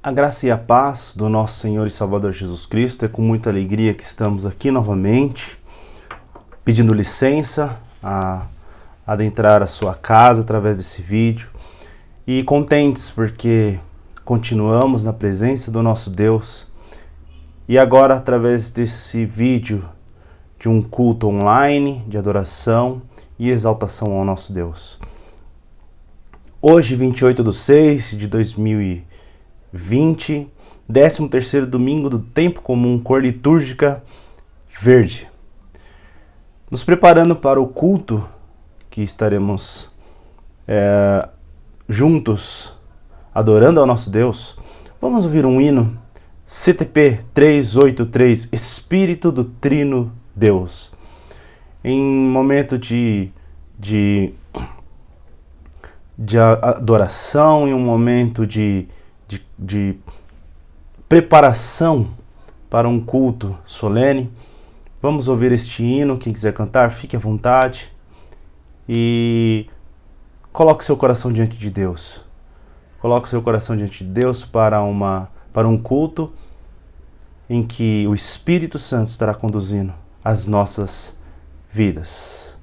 A graça e a paz do nosso Senhor e Salvador Jesus Cristo. É com muita alegria que estamos aqui novamente, pedindo licença a adentrar a sua casa através desse vídeo e contentes porque continuamos na presença do nosso Deus e agora através desse vídeo de um culto online de adoração e exaltação ao nosso Deus. Hoje, 28/6/2020, 13º domingo do tempo comum, cor litúrgica verde. Nos preparando para o culto que estaremos juntos adorando ao nosso Deus, vamos ouvir um hino CTP 383, Espírito do Trino Deus. Em momento de adoração, em um momento de preparação para um culto solene, vamos ouvir este hino. Quem quiser cantar, fique à vontade e coloque seu coração diante de Deus. Coloque seu coração diante de Deus para um culto em que o Espírito Santo estará conduzindo as nossas vidas.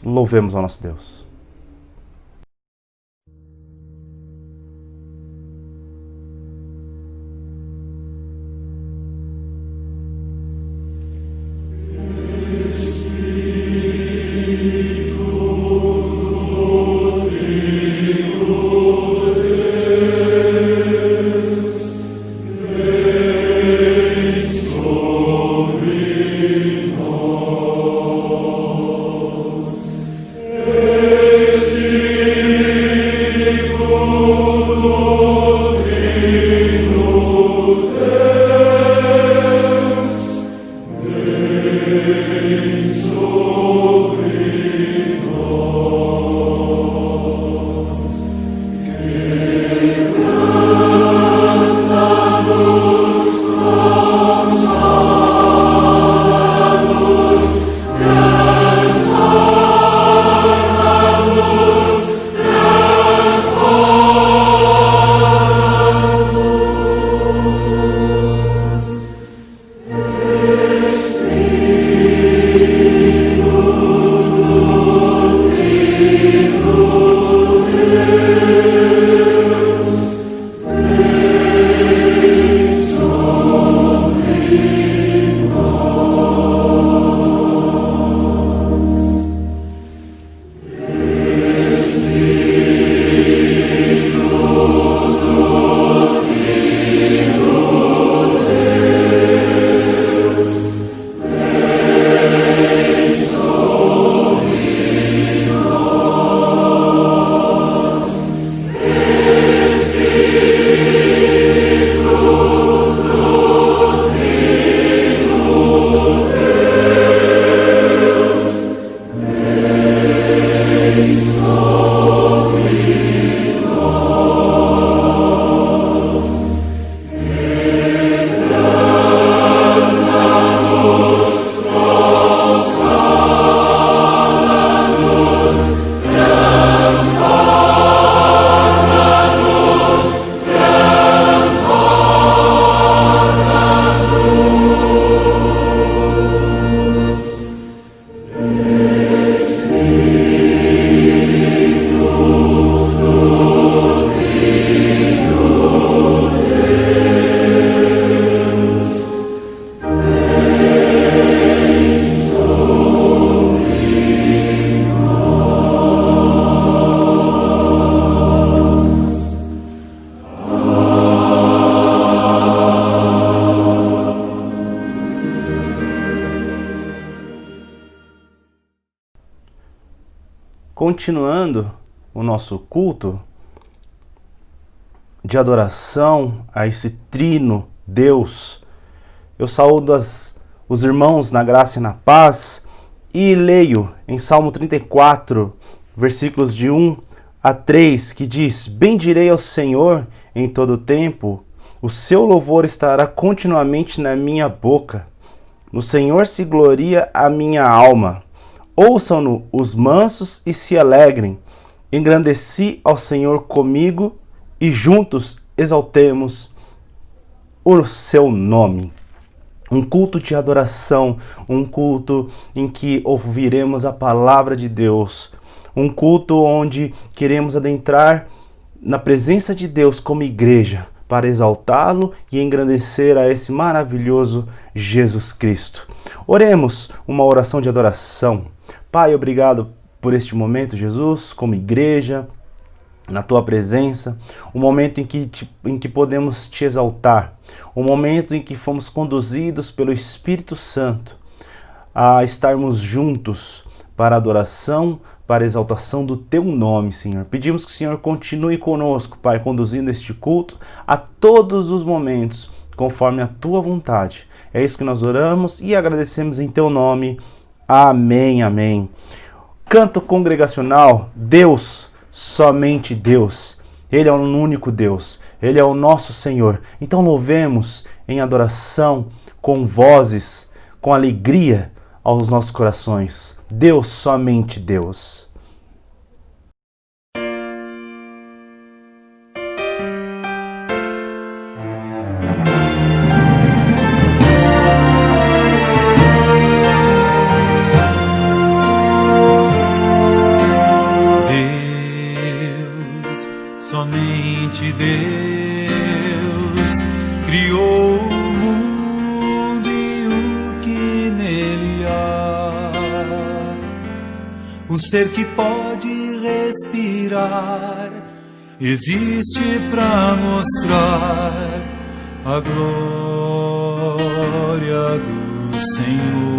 Louvemos ao nosso Deus. Continuando o nosso culto de adoração a esse trino Deus, eu saúdo os irmãos na graça e na paz e leio em Salmo 34, versículos de 1-3, que diz: Bendirei ao Senhor em todo o tempo, o seu louvor estará continuamente na minha boca. No Senhor se gloria a minha alma. Ouçam-no os mansos e se alegrem. Engrandeci ao Senhor comigo e juntos exaltemos o seu nome. Um culto de adoração, um culto em que ouviremos a palavra de Deus, um culto onde queremos adentrar na presença de Deus como igreja, para exaltá-lo e engrandecer a esse maravilhoso Jesus Cristo. Oremos uma oração de adoração. Pai, obrigado por este momento, Jesus, como igreja, na tua presença, um momento em que podemos te exaltar, um momento em que fomos conduzidos pelo Espírito Santo a estarmos juntos para a adoração, para a exaltação do teu nome, Senhor. Pedimos que o Senhor continue conosco, Pai, conduzindo este culto a todos os momentos, conforme a tua vontade. É isso que nós oramos e agradecemos em teu nome. Amém, amém. Canto congregacional, Deus, somente Deus. Ele é o único Deus. Ele é o nosso Senhor. Então louvemos em adoração, com vozes, com alegria aos nossos corações. Deus, somente Deus. Deus, somente Deus, criou o mundo e o que nele há. O ser que pode respirar existe para mostrar a glória do Senhor.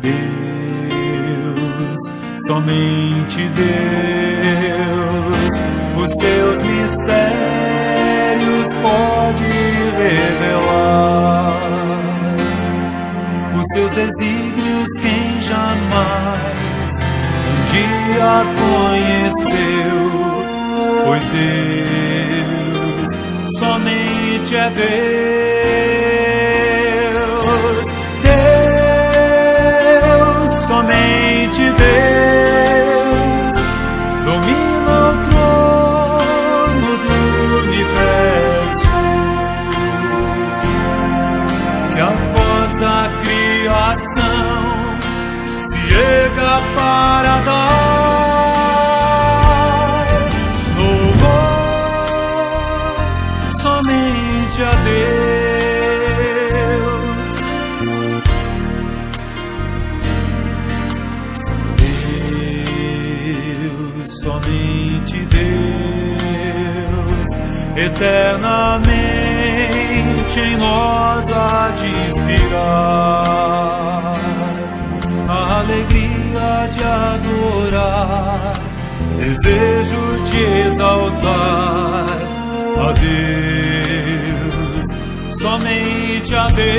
Deus, somente Deus, os seus mistérios pode revelar. Os seus desígnios quem jamais um dia conheceu, pois Deus somente é Deus. Deus, somente Deus, domina o trono do universo. Que a voz da criação se erga para dar louvor somente a Deus. Deus, somente Deus, eternamente em nós há de inspirar a alegria de adorar, desejo de exaltar a Deus, somente a Deus.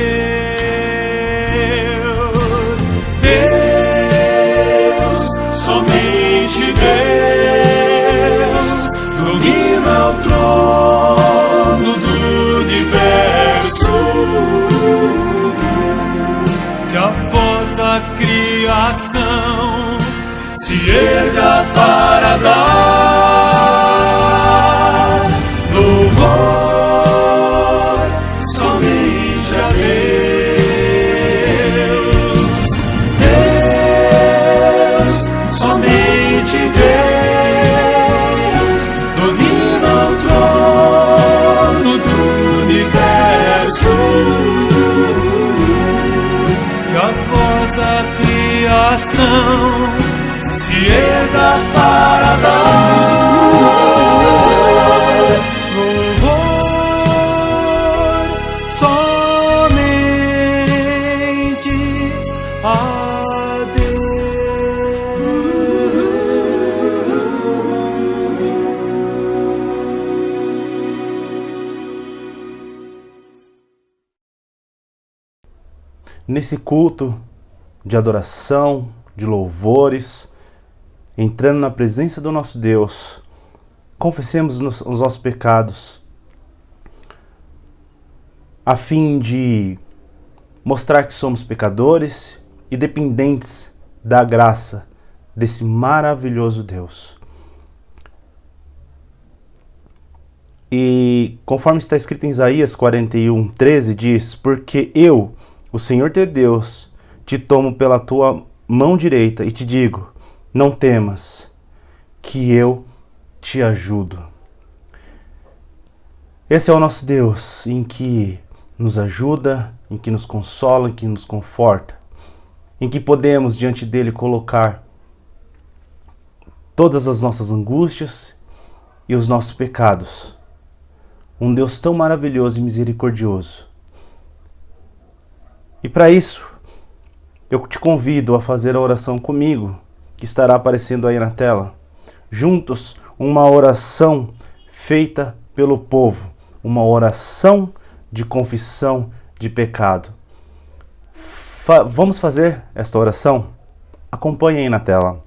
Deus, somente Deus, domina o trono do universo. Que a voz da criação se erga para dar louvor somente a Deus. Deus, somente Deus, domina o trono do universo. Que a voz da criação se erga para dar louvor somente a Nesse culto de adoração, de louvores, entrando na presença do nosso Deus, confessemos os nossos pecados, a fim de mostrar que somos pecadores e dependentes da graça desse maravilhoso Deus. E conforme está escrito em Isaías 41:13, diz: porque eu, o Senhor teu Deus, te tomo pela tua mão direita e te digo, não temas, que eu te ajudo. Esse é o nosso Deus, em que nos ajuda, em que nos consola, em que nos conforta, em que podemos diante dele colocar todas as nossas angústias e os nossos pecados. Um Deus tão maravilhoso e misericordioso. E para isso, eu te convido a fazer a oração comigo, que estará aparecendo aí na tela. Juntos, uma oração feita pelo povo, uma oração de confissão de pecado. Vamos fazer esta oração? Acompanhe aí na tela.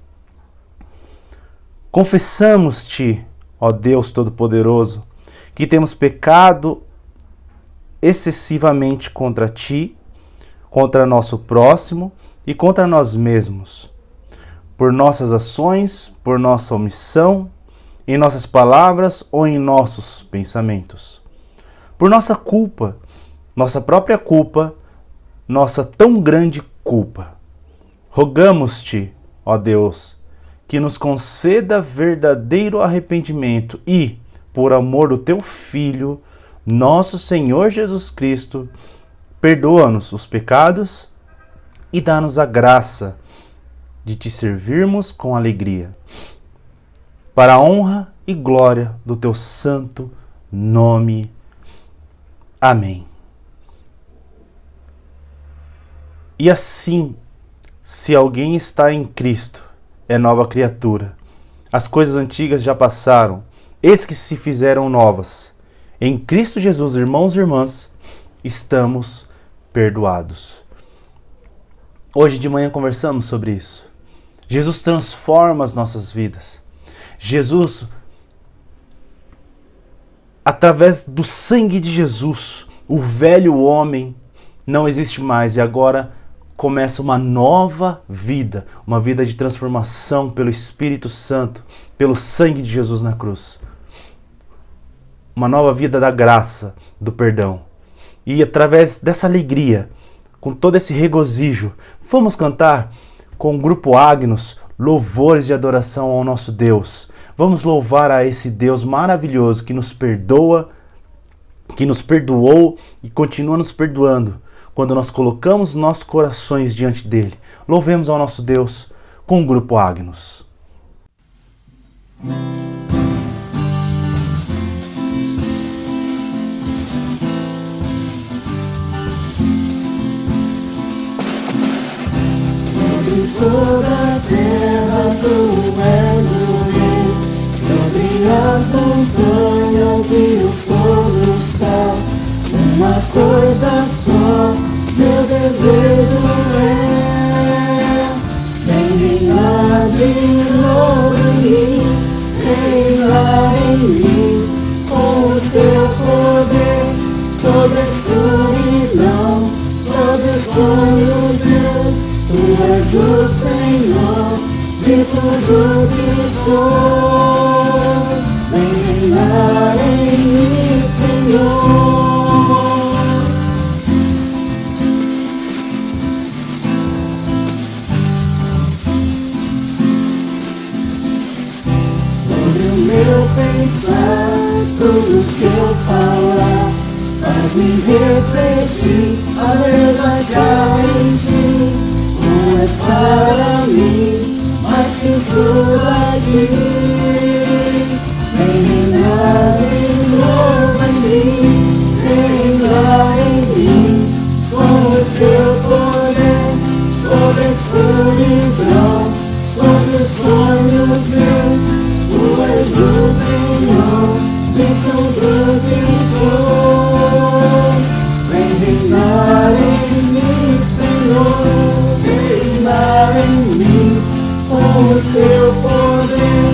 Confessamos-te, ó Deus Todo-Poderoso, que temos pecado excessivamente contra ti, contra nosso próximo e contra nós mesmos, por nossas ações, por nossa omissão, em nossas palavras ou em nossos pensamentos. Por nossa culpa, nossa própria culpa, nossa tão grande culpa. Rogamos-te, ó Deus, que nos conceda verdadeiro arrependimento e, por amor do teu Filho, nosso Senhor Jesus Cristo, perdoa-nos os pecados e dá-nos a graça de te servirmos com alegria, para a honra e glória do teu santo nome. Amém. E assim, se alguém está em Cristo, é nova criatura. As coisas antigas já passaram, eis que se fizeram novas. Em Cristo Jesus, irmãos e irmãs, estamos perdoados. Hoje de manhã conversamos sobre isso. Jesus transforma as nossas vidas. Jesus, através do sangue de Jesus, o velho homem não existe mais e agora começa uma nova vida, uma vida de transformação pelo Espírito Santo, pelo sangue de Jesus na cruz. Uma nova vida da graça, do perdão. E através dessa alegria, com todo esse regozijo, vamos cantar com o Grupo Agnus louvores de adoração ao nosso Deus. Vamos louvar a esse Deus maravilhoso que nos perdoa, que nos perdoou e continua nos perdoando quando nós colocamos nossos corações diante dele. Louvemos ao nosso Deus com o Grupo Agnus. Sobre toda a terra tu és o rei, sobre as montanhas e o fogo do céu, uma coisa só, meu desejo é, vem reinar de novo em mim, reinar em mim, com o teu poder, sobre a escuridão, sobre os sonhos meus. Tu és o Senhor de tudo que sou. Vem reinar em mim, Senhor. Sobre o meu pensar, tudo que eu falar, faz-me refletir a verdade em ti. Tu és para mim mais que tudo aqui. Vem reinar de novo em mim, reinar em mim, com o teu poder, sobre a escuridão, sobre os sonhos meus. Tu és o Senhor de tudo que sou. Vem reinar em mim, Senhor. Reinar em mim, com o teu poder,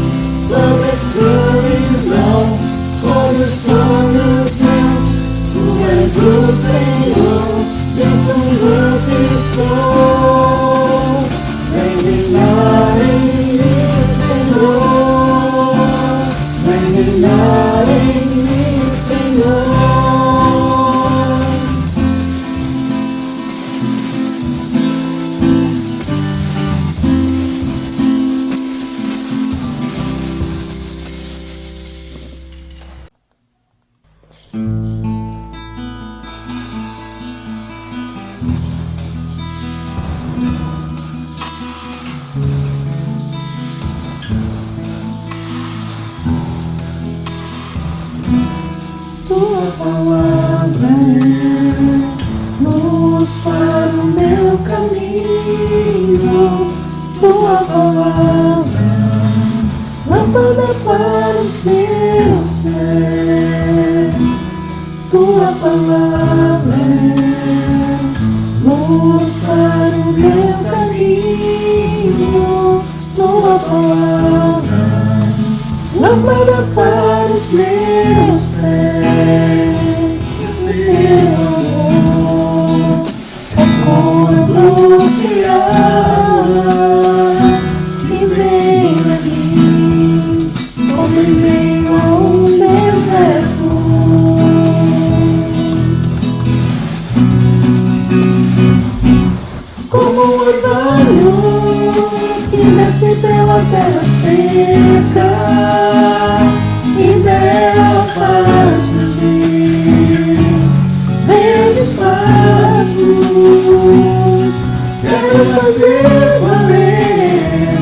caminho, tua palavra, lâmpada para os meus pés, tua palavra, luz para o meu caminho, tua palavra, lâmpada para os meus pés. Teu amor é como luz que ama, que vem a mim, como em meio a um deserto. Como um orvalho que desce pela terra seca e dela faz surgir verdes pastos. Quero fazer valer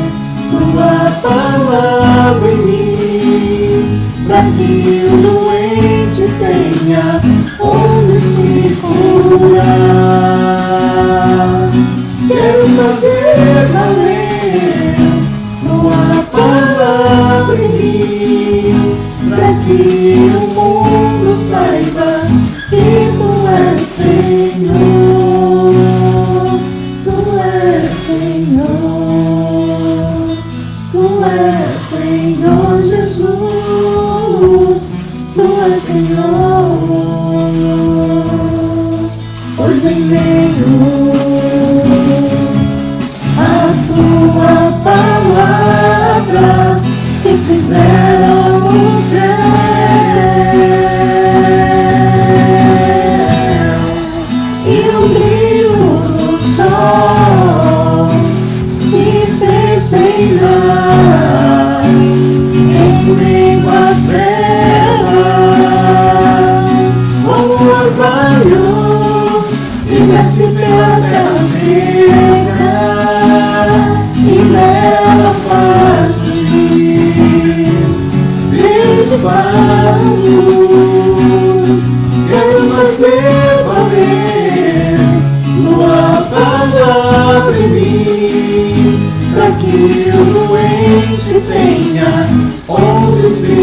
tua palavra em mim, pra que o doente tenha onde se curar. Quero fazer valer tua palavra em mim, pra que o mundo saiba que tu és Senhor, tu és Senhor, tu és Senhor Jesus, tu és Senhor. Pois em meio a tua palavra se fizeram os céus e o brilho do sol se fez reinar em meio às trevas, como um orvalho que desce pela terra seca e nela faz surgir verdes pastos. Quero fazer valer tua palavra em mim, pra que o doente tenha onde se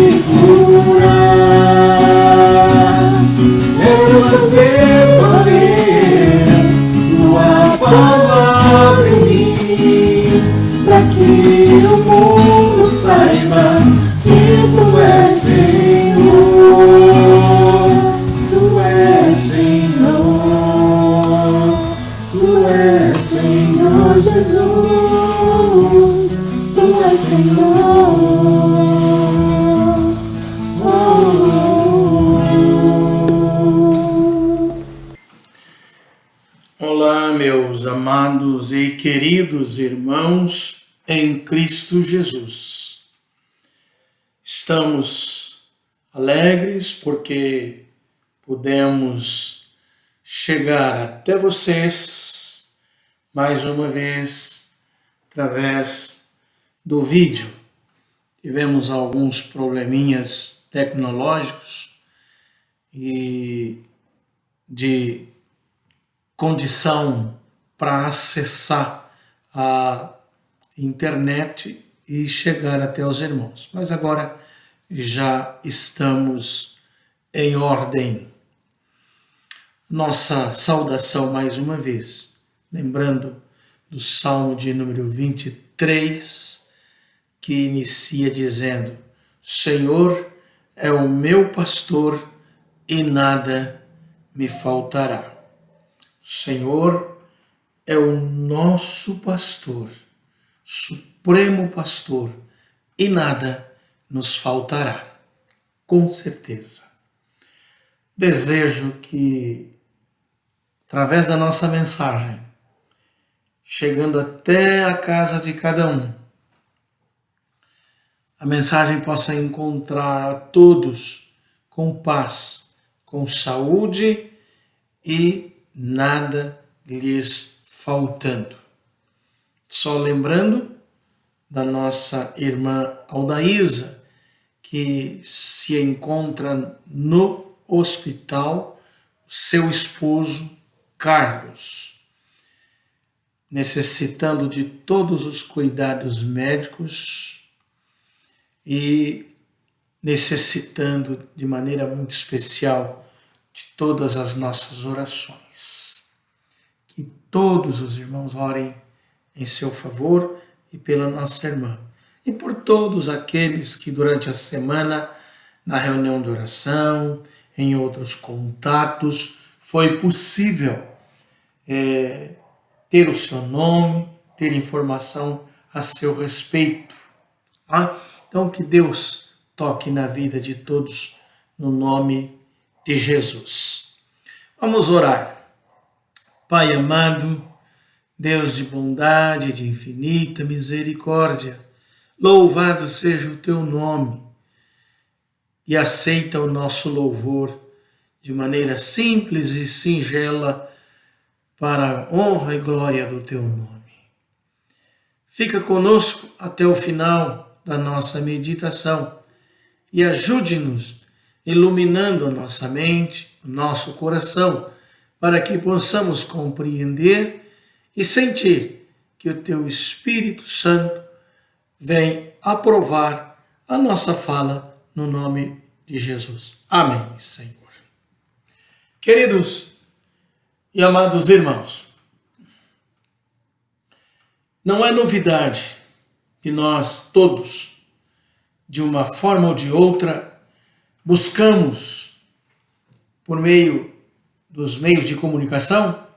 curar. Quero fazer valer tua palavra em mim, pra que o mundo saiba que tu és Senhor, tu és Senhor, tu és Senhor Jesus, tu és Senhor. Olá, meus amados e queridos irmãos em Cristo Jesus. Estamos alegres porque pudemos chegar até vocês mais uma vez através do vídeo. Tivemos alguns probleminhas tecnológicos e de condição para acessar a internet e chegar até os irmãos. Mas agora já estamos em ordem. Nossa saudação mais uma vez, lembrando do Salmo de número 23, que inicia dizendo: Senhor é o meu pastor e nada me faltará. O Senhor é o nosso pastor, supremo pastor, e nada nos faltará, com certeza. Desejo que, através da nossa mensagem, chegando até a casa de cada um, a mensagem possa encontrar a todos com paz, com saúde e nada lhes faltando. Só lembrando da nossa irmã Aldaísa, que se encontra no hospital, o seu esposo Carlos. necessitando de todos os cuidados médicos e necessitando de maneira muito especial de todas as nossas orações. Que todos os irmãos orem em seu favor e pela nossa irmã. E por todos aqueles que durante a semana, na reunião de oração, em outros contatos, foi possível ter o seu nome, ter informação a seu respeito. Tá? Então que Deus toque na vida de todos, no nome de Jesus. Vamos orar. Pai amado, Deus de bondade, de infinita misericórdia, louvado seja o teu nome e aceita o nosso louvor de maneira simples e singela para a honra e glória do teu nome. Fica conosco até o final da nossa meditação e ajude-nos iluminando a nossa mente, o nosso coração, para que possamos compreender e sentir que o teu Espírito Santo vem aprovar a nossa fala no nome de Jesus. Amém, Senhor. Queridos e amados irmãos, não é novidade que nós todos, de uma forma ou de outra, buscamos, por meio dos meios de comunicação,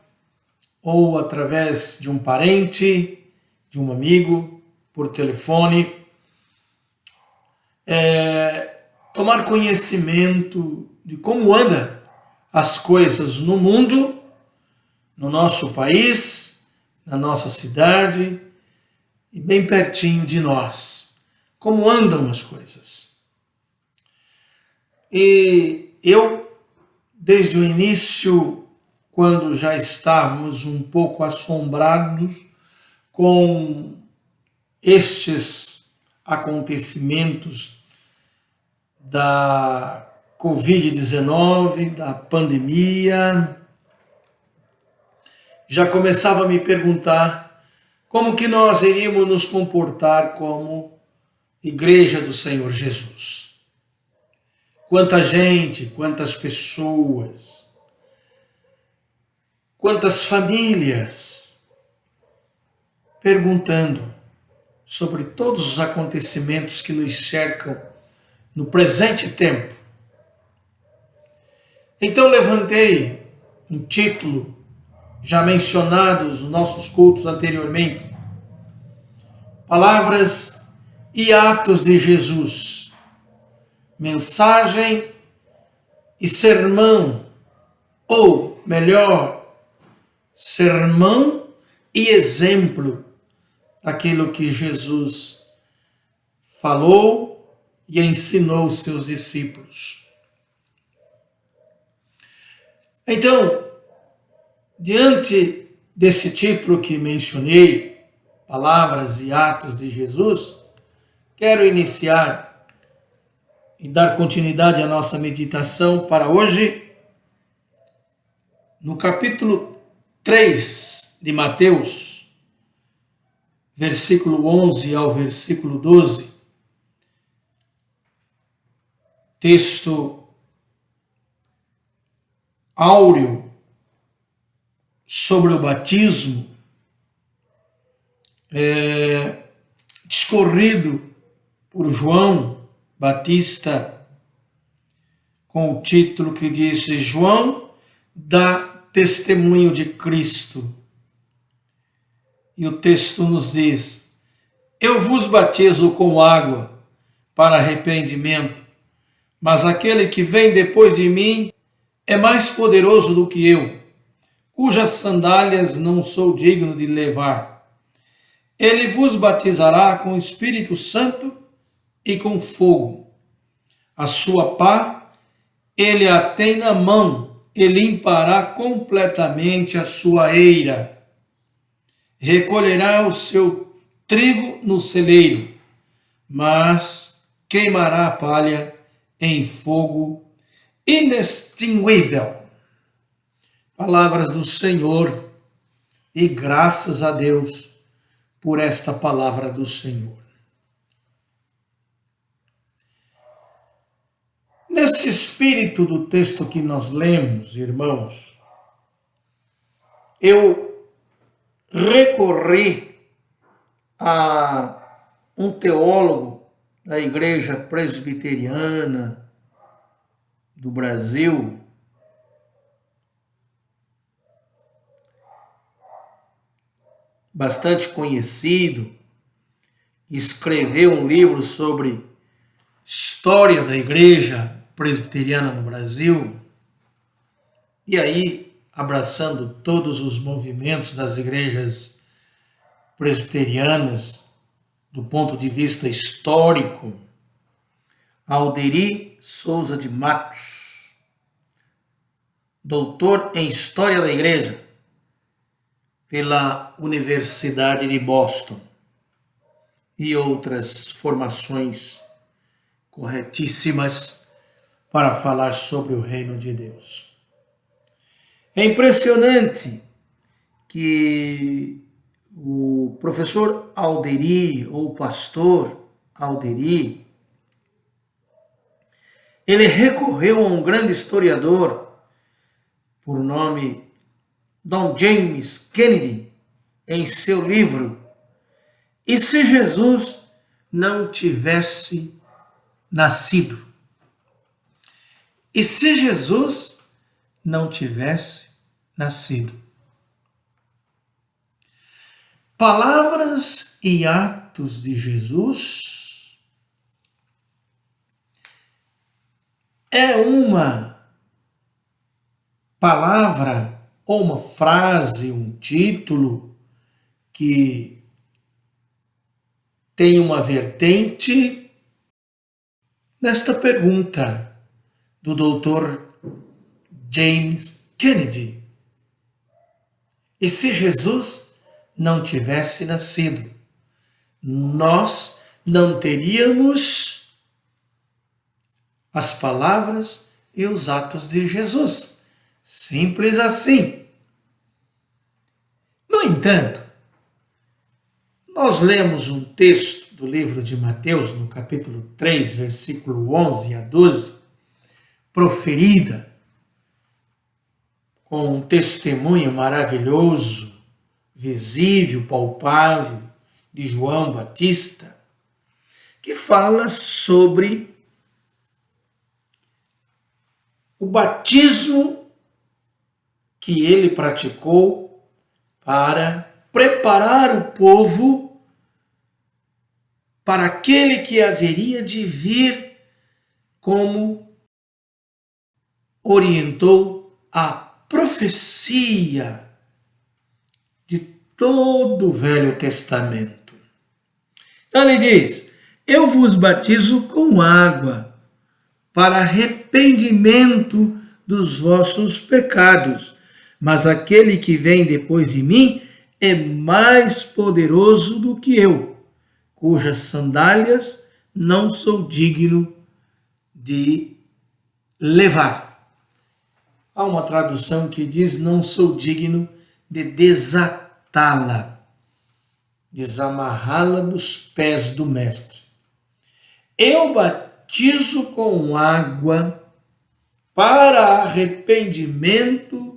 ou através de um parente, de um amigo, por telefone, tomar conhecimento de como andam as coisas no mundo, no nosso país, na nossa cidade e bem pertinho de nós. Como andam as coisas. E eu, desde o início, quando já estávamos um pouco assombrados com estes acontecimentos da Covid-19, da pandemia, já começava a me perguntar como que nós iríamos nos comportar como Igreja do Senhor Jesus. Quanta gente, quantas pessoas, quantas famílias perguntando sobre todos os acontecimentos que nos cercam no presente tempo. Então levantei um título já mencionados nos nossos cultos anteriormente, Palavras e Atos de Jesus, mensagem e sermão, ou melhor, sermão e exemplo daquilo que Jesus falou e ensinou os seus discípulos. Então, diante desse título que mencionei, Palavras e Atos de Jesus, quero iniciar e dar continuidade à nossa meditação para hoje, no capítulo 3 de Mateus, versículo 11 ao versículo 12, texto áureo sobre o batismo, discorrido por João Batista, com o título que diz: João dá testemunho de Cristo. E o texto nos diz: eu vos batizo com água para arrependimento, mas aquele que vem depois de mim é mais poderoso do que eu, cujas sandálias não sou digno de levar. Ele vos batizará com o Espírito Santo e com fogo. A sua pá ele a tem na mão e limpará completamente a sua eira. Recolherá o seu trigo no celeiro, mas queimará a palha em fogo inextinguível. Palavras do Senhor, e graças a Deus por esta palavra do Senhor. Nesse espírito do texto que nós lemos, irmãos, eu recorri a um teólogo da Igreja Presbiteriana do Brasil, bastante conhecido, escreveu um livro sobre história da Igreja Presbiteriana no Brasil, e aí abraçando todos os movimentos das igrejas presbiterianas do ponto de vista histórico, Alderi Souza de Matos, doutor em História da Igreja pela Universidade de Boston e outras formações corretíssimas para falar sobre o reino de Deus. É impressionante que o professor Alderi, ou pastor Alderi, ele recorreu a um grande historiador por nome Don James Kennedy em seu livro E se Jesus não tivesse nascido? E se Jesus não tivesse nascido? Palavras e atos de Jesus é uma palavra ou uma frase, um título que tem uma vertente nesta pergunta do Dr. James Kennedy. E se Jesus não tivesse nascido, nós não teríamos as palavras e os atos de Jesus. Simples assim. No entanto, nós lemos um texto do livro de Mateus, no capítulo 3, versículo 11 a 12, proferida com um testemunho maravilhoso, visível, palpável, de João Batista, que fala sobre o batismo que ele praticou para preparar o povo para aquele que haveria de vir, como orientou a profecia de todo o Velho Testamento. Então ele diz: eu vos batizo com água para arrependimento dos vossos pecados, mas aquele que vem depois de mim é mais poderoso do que eu, cujas sandálias não sou digno de levar. Há uma tradução que diz: não sou digno de desatá-la, desamarrá-la dos pés do mestre. Eu batizo com água para arrependimento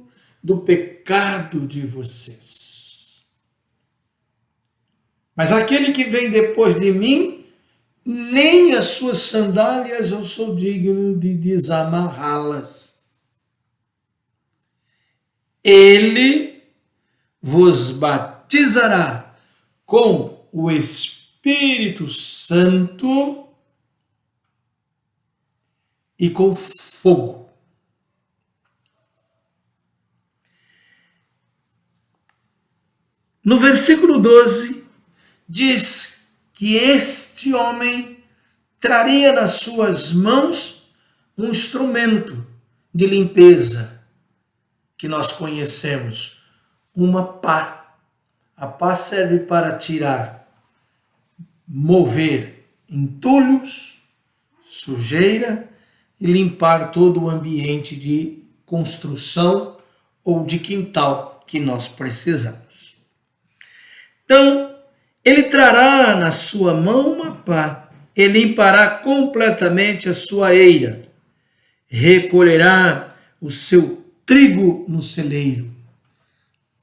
do pecado de vocês. Mas aquele que vem depois de mim, nem as suas sandálias eu sou digno de desamarrá-las. Ele vos batizará com o Espírito Santo e com fogo. No versículo 12, diz que este homem traria nas suas mãos um instrumento de limpeza que nós conhecemos, uma pá. A pá serve para tirar, mover entulhos, sujeira e limpar todo o ambiente de construção ou de quintal que nós precisamos. Então, ele trará na sua mão uma pá, e limpará completamente a sua eira, recolherá o seu trigo no celeiro.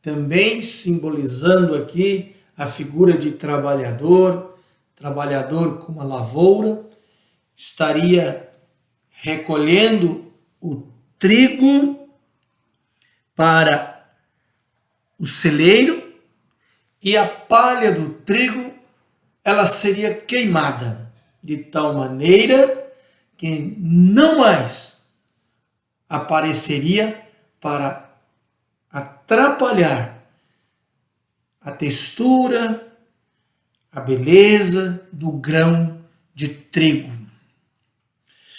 Também simbolizando aqui a figura de trabalhador com a lavoura, estaria recolhendo o trigo para o celeiro, e a palha do trigo ela seria queimada de tal maneira que não mais apareceria para atrapalhar a textura, a beleza do grão de trigo.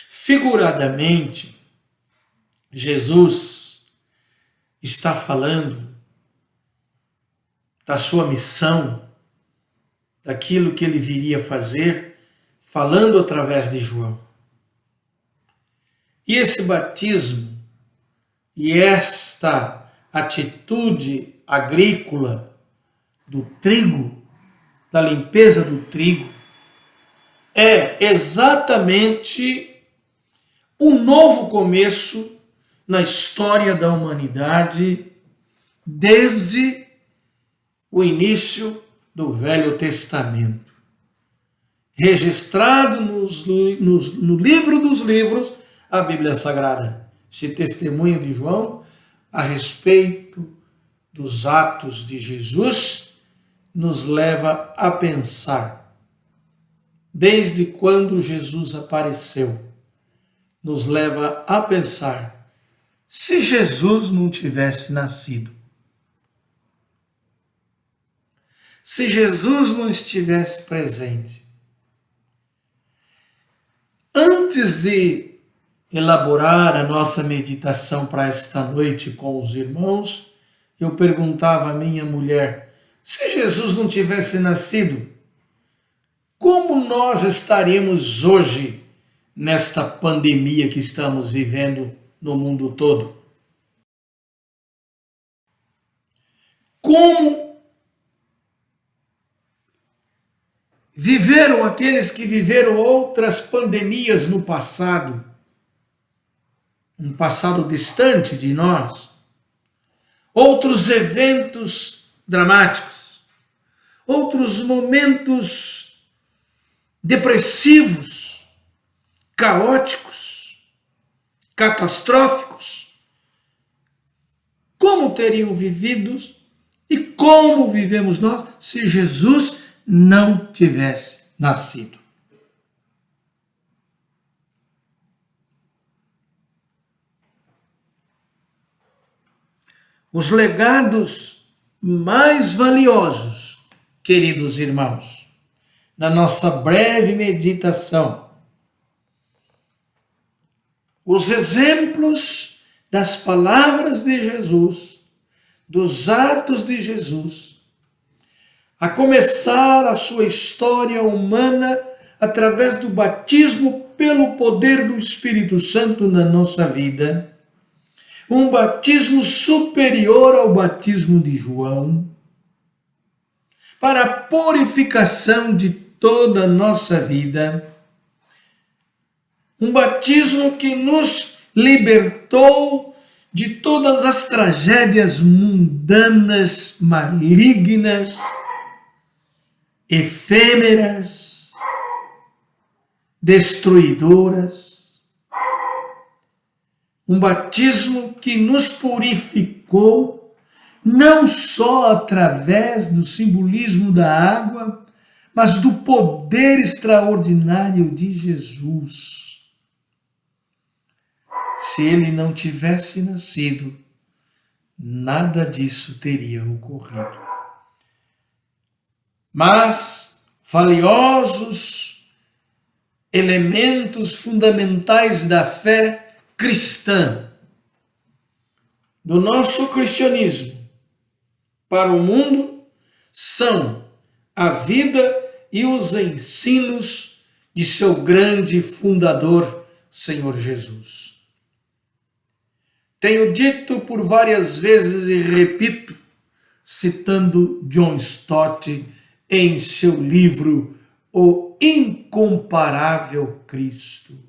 Figuradamente, Jesus está falando da sua missão, daquilo que ele viria fazer, falando através de João. E esse batismo e esta atitude agrícola do trigo, da limpeza do trigo, é exatamente um novo começo na história da humanidade desde o início do Velho Testamento. Registrado no livro dos livros, a Bíblia Sagrada, esse testemunho de João a respeito dos atos de Jesus, nos leva a pensar, desde quando Jesus apareceu, nos leva a pensar, se Jesus não tivesse nascido, se Jesus não estivesse presente. Antes de elaborar a nossa meditação para esta noite com os irmãos, eu perguntava à minha mulher, se Jesus não tivesse nascido, como nós estaríamos hoje nesta pandemia que estamos vivendo no mundo todo? Como viveram aqueles que viveram outras pandemias no passado, um passado distante de nós, outros eventos dramáticos, outros momentos depressivos, caóticos, catastróficos, como teriam vivido e como vivemos nós se Jesus não tivesse nascido? Os legados mais valiosos, queridos irmãos, na nossa breve meditação, os exemplos das palavras de Jesus, dos atos de Jesus, a começar a sua história humana através do batismo pelo poder do Espírito Santo na nossa vida, um batismo superior ao batismo de João, para a purificação de toda a nossa vida, um batismo que nos libertou de todas as tragédias mundanas, malignas, efêmeras, destruidoras. Um batismo que nos purificou, não só através do simbolismo da água, mas do poder extraordinário de Jesus. Se ele não tivesse nascido, nada disso teria ocorrido. Mas valiosos elementos fundamentais da fé cristã, do nosso cristianismo para o mundo, são a vida e os ensinos de seu grande fundador, Senhor Jesus. Tenho dito por várias vezes e repito, citando John Stott em seu livro O Incomparável Cristo.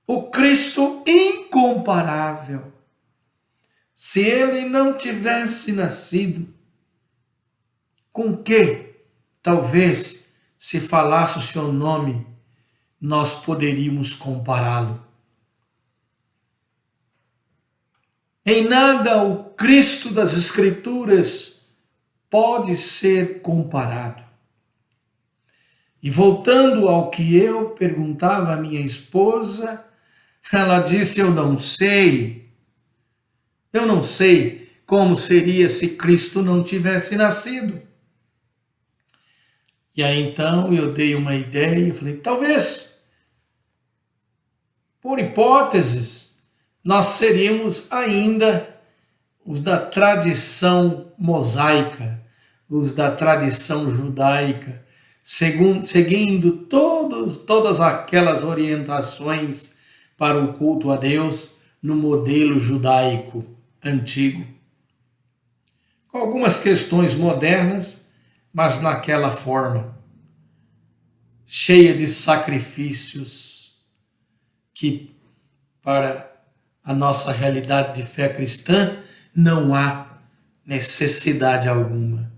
O Cristo incomparável. Se ele não tivesse nascido, com que, talvez, se falasse o seu nome, nós poderíamos compará-lo? Em nada o Cristo das Escrituras pode ser comparado. E voltando ao que eu perguntava à minha esposa, ela disse: eu não sei como seria se Cristo não tivesse nascido. E aí então eu dei uma ideia e falei: talvez, por hipóteses, nós seríamos ainda os da tradição mosaica, os da tradição judaica, seguindo todas aquelas orientações para o culto a Deus no modelo judaico antigo. Com algumas questões modernas, mas naquela forma, cheia de sacrifícios que, para a nossa realidade de fé cristã, não há necessidade alguma.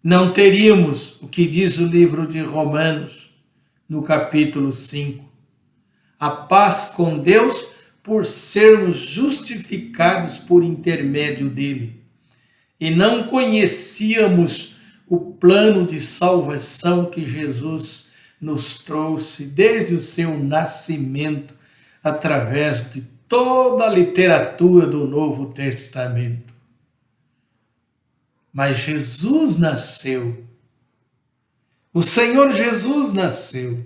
Não teríamos o que diz o livro de Romanos, no capítulo 5, a paz com Deus por sermos justificados por intermédio dele. E não conhecíamos o plano de salvação que Jesus nos trouxe desde o seu nascimento, através de toda a literatura do Novo Testamento. Mas Jesus nasceu. O Senhor Jesus nasceu.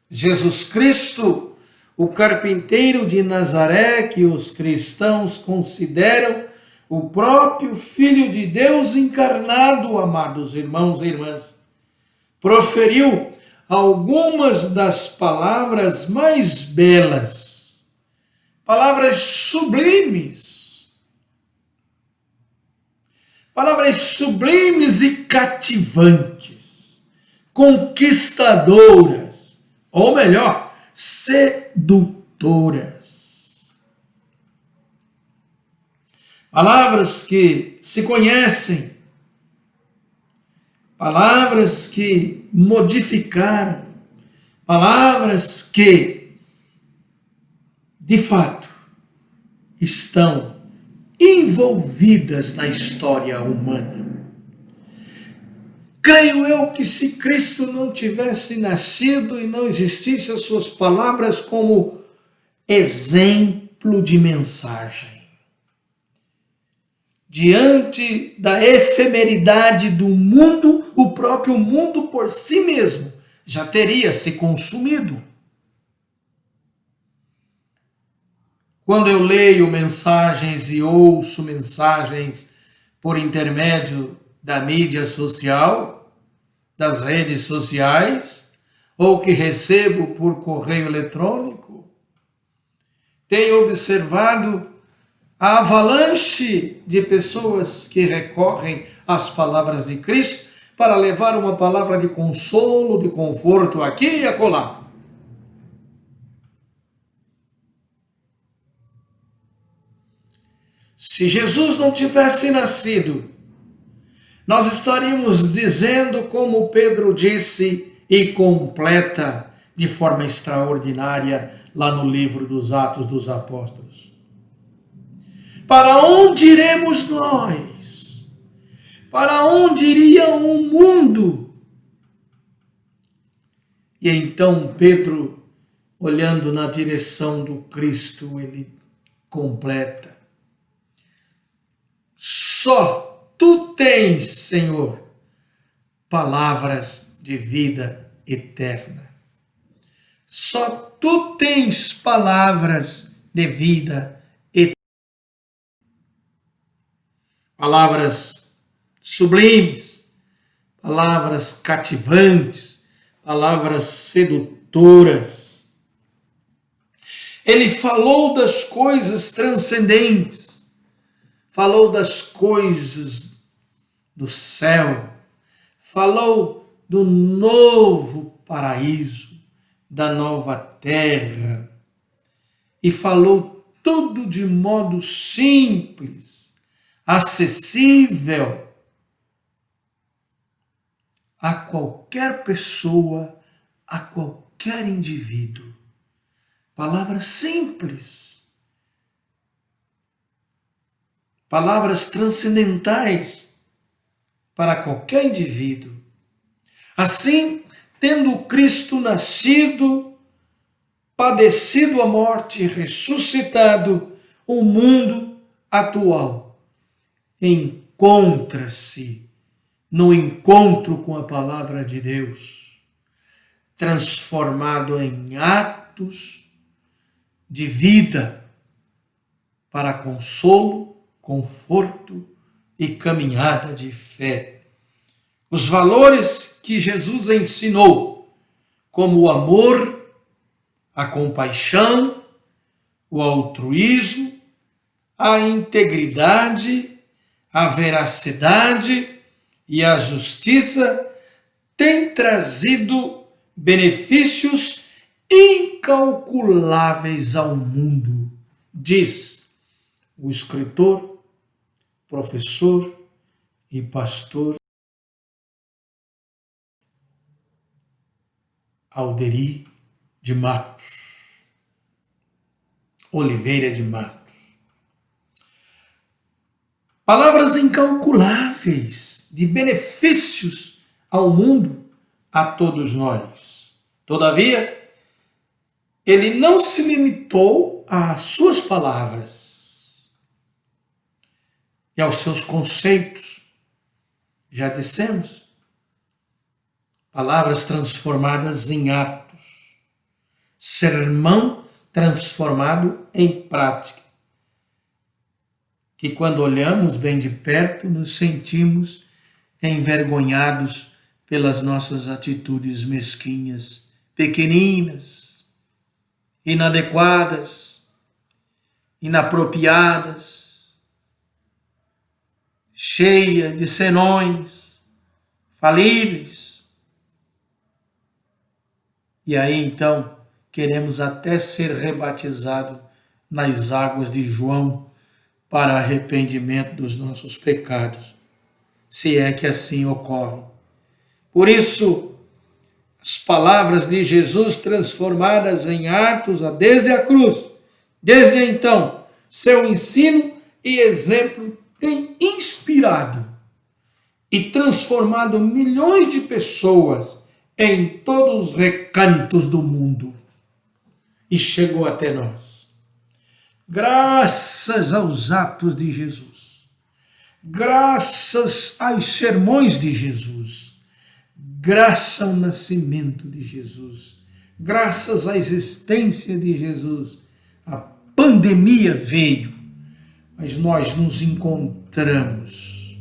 Jesus Cristo, o carpinteiro de Nazaré, que os cristãos consideram o próprio Filho de Deus encarnado, amados irmãos e irmãs, proferiu algumas das palavras mais belas, palavras sublimes e cativantes, conquistadoras, ou melhor, sedutoras. Palavras que se conhecem, palavras que modificaram, palavras que, de fato, estão envolvidas na história humana. Creio eu que se Cristo não tivesse nascido e não existissem as suas palavras como exemplo de mensagem, diante da efemeridade do mundo, o próprio mundo por si mesmo já teria se consumido. Quando eu leio mensagens e ouço mensagens por intermédio da mídia social, das redes sociais, ou que recebo por correio eletrônico, tenho observado a avalanche de pessoas que recorrem às palavras de Cristo para levar uma palavra de consolo, de conforto aqui e acolá. Se Jesus não tivesse nascido, nós estaríamos dizendo, como Pedro disse e completa de forma extraordinária lá no livro dos Atos dos Apóstolos: para onde iremos nós? Para onde iria o mundo? E então Pedro, olhando na direção do Cristo, ele completa: só tu tens, Senhor, palavras de vida eterna. Só tu tens palavras de vida eterna. Palavras sublimes, palavras cativantes, palavras sedutoras. Ele falou das coisas transcendentes, falou das coisas do céu, falou do novo paraíso, da nova terra, e falou tudo de modo simples, acessível a qualquer pessoa, a qualquer indivíduo. Palavras simples, palavras transcendentais para qualquer indivíduo. Assim, tendo Cristo nascido, padecido a morte e ressuscitado, o mundo atual encontra-se no encontro com a palavra de Deus, transformado em atos de vida para consolo, conforto e caminhada de fé. Os valores que Jesus ensinou, como o amor, a compaixão, o altruísmo, a integridade, a veracidade e a justiça, têm trazido benefícios incalculáveis ao mundo, diz o escritor, professor e pastor Alderi de Matos, Oliveira de Matos. Palavras incalculáveis de benefícios ao mundo, a todos nós. Todavia, ele não se limitou às suas palavras e aos seus conceitos. Já dissemos, palavras transformadas em atos, sermão transformado em prática, que quando olhamos bem de perto nos sentimos envergonhados pelas nossas atitudes mesquinhas, pequeninas, inadequadas, inapropriadas, cheia de senões, falíveis. E aí então queremos até ser rebatizado nas águas de João para arrependimento dos nossos pecados, se é que assim ocorre. Por isso, as palavras de Jesus transformadas em atos desde a cruz, desde então, seu ensino e exemplo têm inspirado e transformado milhões de pessoas em todos os recantos do mundo e chegou até nós. Graças aos atos de Jesus, graças aos sermões de Jesus, graças ao nascimento de Jesus, graças à existência de Jesus, a pandemia veio, mas nós nos encontramos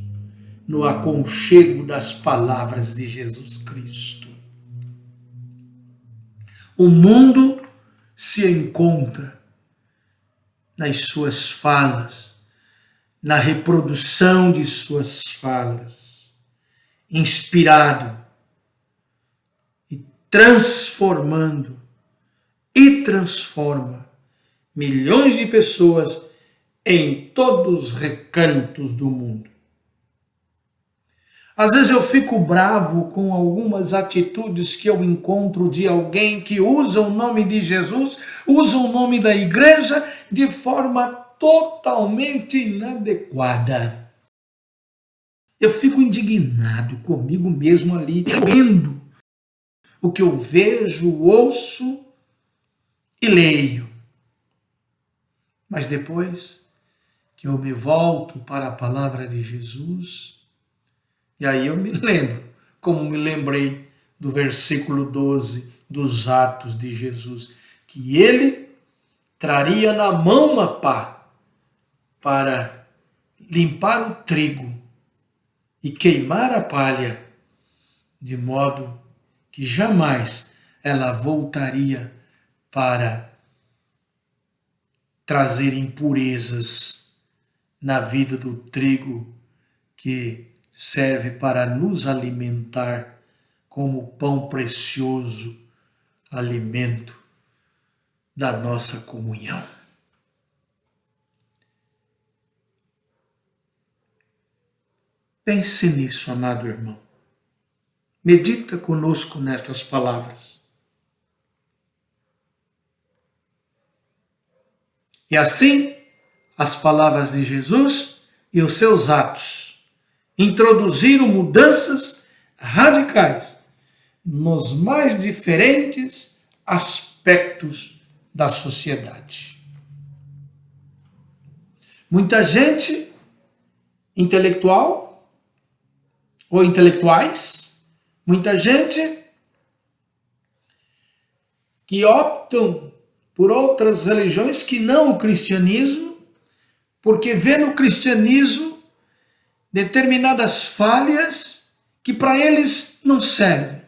no aconchego das palavras de Jesus Cristo. O mundo se encontra nas suas falas, na reprodução de suas falas, inspirado e transformando e transforma milhões de pessoas em todos os recantos do mundo. Às vezes eu fico bravo com algumas atitudes que eu encontro de alguém que usa o nome de Jesus, usa o nome da igreja de forma totalmente inadequada. Eu fico indignado comigo mesmo ali, lendo o que eu vejo, ouço e leio. Mas depois que eu me volto para a palavra de Jesus, e aí eu me lembro, como me lembrei do versículo 12 dos Atos de Jesus, que ele traria na mão a pá para limpar o trigo e queimar a palha, de modo que jamais ela voltaria para trazer impurezas na vida do trigo que serve para nos alimentar como pão precioso, alimento da nossa comunhão. Pense nisso, amado irmão. Medita conosco nestas palavras. E assim, as palavras de Jesus e os seus atos introduziram mudanças radicais nos mais diferentes aspectos da sociedade. Muita gente intelectual ou intelectuais, muita gente que optam por outras religiões que não o cristianismo, porque vê no cristianismo determinadas falhas que para eles não servem.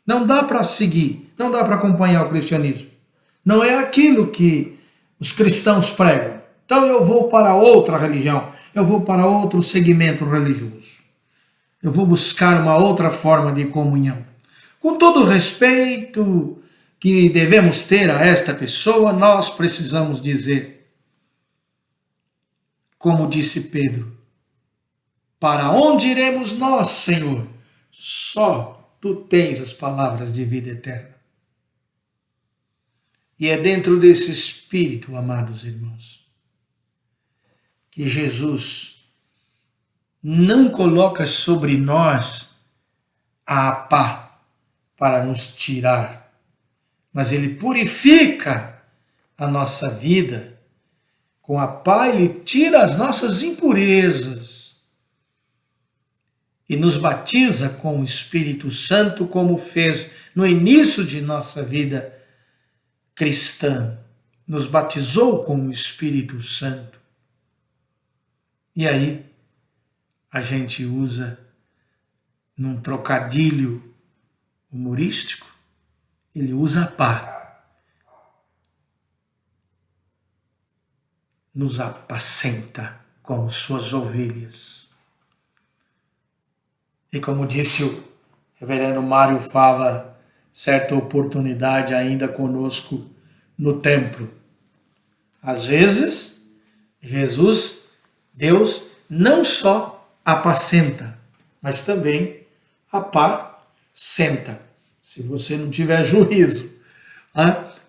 Não dá para seguir, não dá para acompanhar o cristianismo. Não é aquilo que os cristãos pregam. Então eu vou para outra religião, eu vou para outro segmento religioso. Eu vou buscar uma outra forma de comunhão. Com todo o respeito que devemos ter a esta pessoa, nós precisamos dizer, como disse Pedro, para onde iremos nós, Senhor? Só tu tens as palavras de vida eterna. E é dentro desse espírito, amados irmãos, que Jesus não coloca sobre nós a pá para nos tirar, mas ele purifica a nossa vida. Com a pá ele tira as nossas impurezas e nos batiza com o Espírito Santo, como fez no início de nossa vida cristã. Nos batizou com o Espírito Santo. E aí a gente usa num trocadilho humorístico, ele usa a pá. Nos apacenta como suas ovelhas. E como disse o reverendo Mário Fava, certa oportunidade ainda conosco no templo. Às vezes, Jesus, Deus, não só apacenta, mas também apacenta, se você não tiver juízo.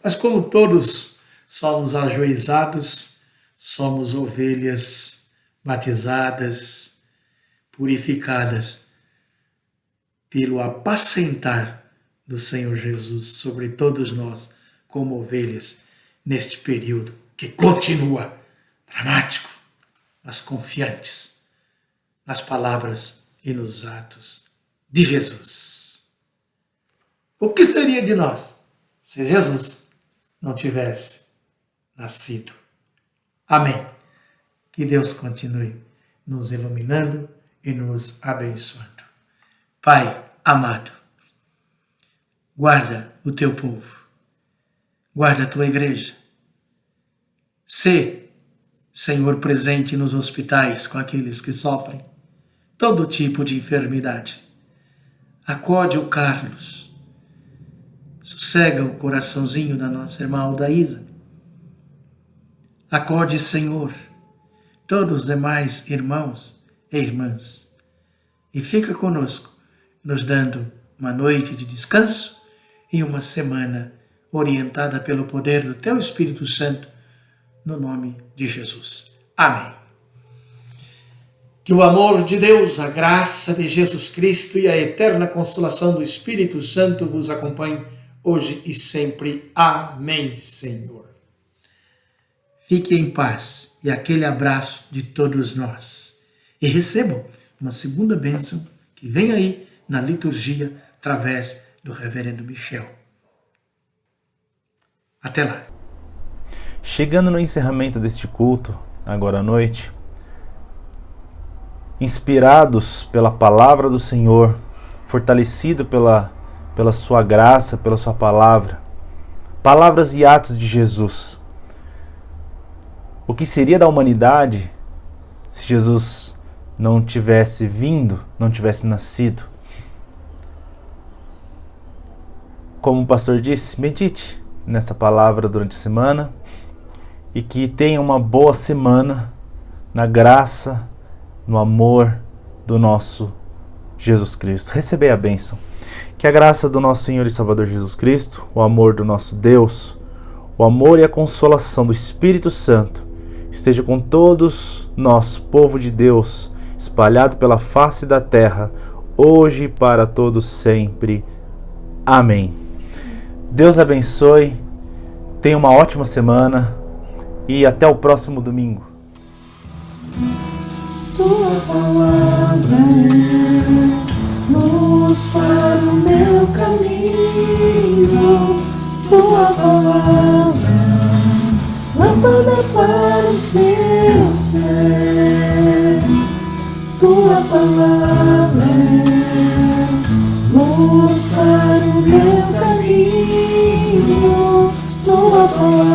Mas como todos somos ajuizados, somos ovelhas batizadas, purificadas pelo apacentar do Senhor Jesus sobre todos nós como ovelhas neste período que continua dramático, mas confiantes nas palavras e nos atos de Jesus. O que seria de nós se Jesus não tivesse nascido? Amém. Que Deus continue nos iluminando e nos abençoando. Pai amado, guarda o teu povo, guarda a tua igreja. Sê, Senhor, presente nos hospitais com aqueles que sofrem todo tipo de enfermidade. Acode o Carlos, sossega o coraçãozinho da nossa irmã Aldaísa. Acode, Senhor, todos os demais irmãos e irmãs, e fica conosco, nos dando uma noite de descanso e uma semana orientada pelo poder do Teu Espírito Santo, no nome de Jesus. Amém. Que o amor de Deus, a graça de Jesus Cristo e a eterna consolação do Espírito Santo vos acompanhe hoje e sempre. Amém, Senhor. Fique em paz e aquele abraço de todos nós. E recebam uma segunda bênção que vem aí na liturgia através do reverendo Michel. Até lá. Chegando no encerramento deste culto, agora à noite, inspirados pela palavra do Senhor, fortalecido pela sua graça, pela sua palavra, palavras e atos de Jesus. O que seria da humanidade se Jesus não tivesse vindo, não tivesse nascido. Como o pastor disse, medite nessa palavra durante a semana e que tenha uma boa semana na graça, no amor do nosso Jesus Cristo. Recebei a bênção. Que a graça do nosso Senhor e Salvador Jesus Cristo, o amor do nosso Deus, o amor e a consolação do Espírito Santo esteja com todos nós, povo de Deus, espalhado pela face da terra, hoje e para todos sempre. Amém. Deus abençoe, tenha uma ótima semana e até o próximo domingo. Tua palavra é luz para o meu caminho. Tua palavra é lâmpada para os meus pés. Tua palavra é luz para o meu caminho. Tua palavra